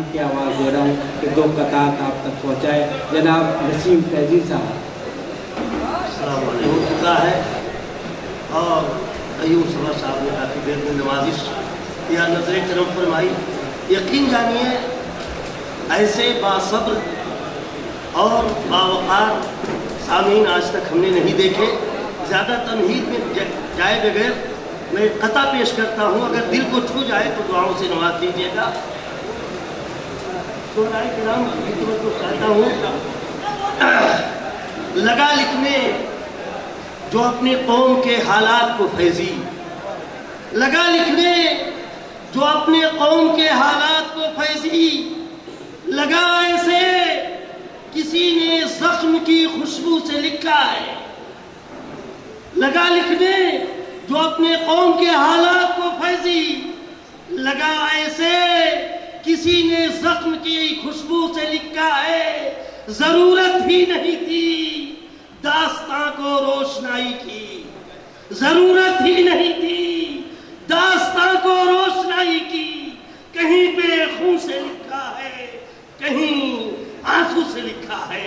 तारीफ की आवाज़ दे रहा हूँ कि 2 कतार आप तक पहुँचाए। जनाब नसीम फैज़ी साहब। अस्सलाम वालेकुम। हो चुका है और अयूब सभा साहब ने काफ़ी देर में नवाजिश या नजर करम फरमाई। यकीन जानिए ऐसे बासब्र और बावकार सामीन आज तक हमने नहीं देखे। ज़्यादा तमहीद में जाए बगैर मैं कता पेश करता हूँ, अगर दिल को छू जाए तो दुआओं से नवाज दीजिएगा। तो राय किराम की खिदमत को चाहता हूँ। लगा लिखने जो अपने कौम के हालात को फैजी, लगा लिखने जो अपने कौम के हालात को फैजी, लगा ऐसे किसी ने जख्म की खुशबू से लिखा है। लगा लिखने जो अपने कौम के हालात को फैजी, लगा ऐसे किसी ने जख्म की खुशबू से लिखा है। जरूरत ही नहीं थी दास्तां को रोशनाई की, जरूरत ही नहीं थी दास्तां को रोशनाई की। कहीं पे खून से लिखा है, कहीं आंसू से लिखा है।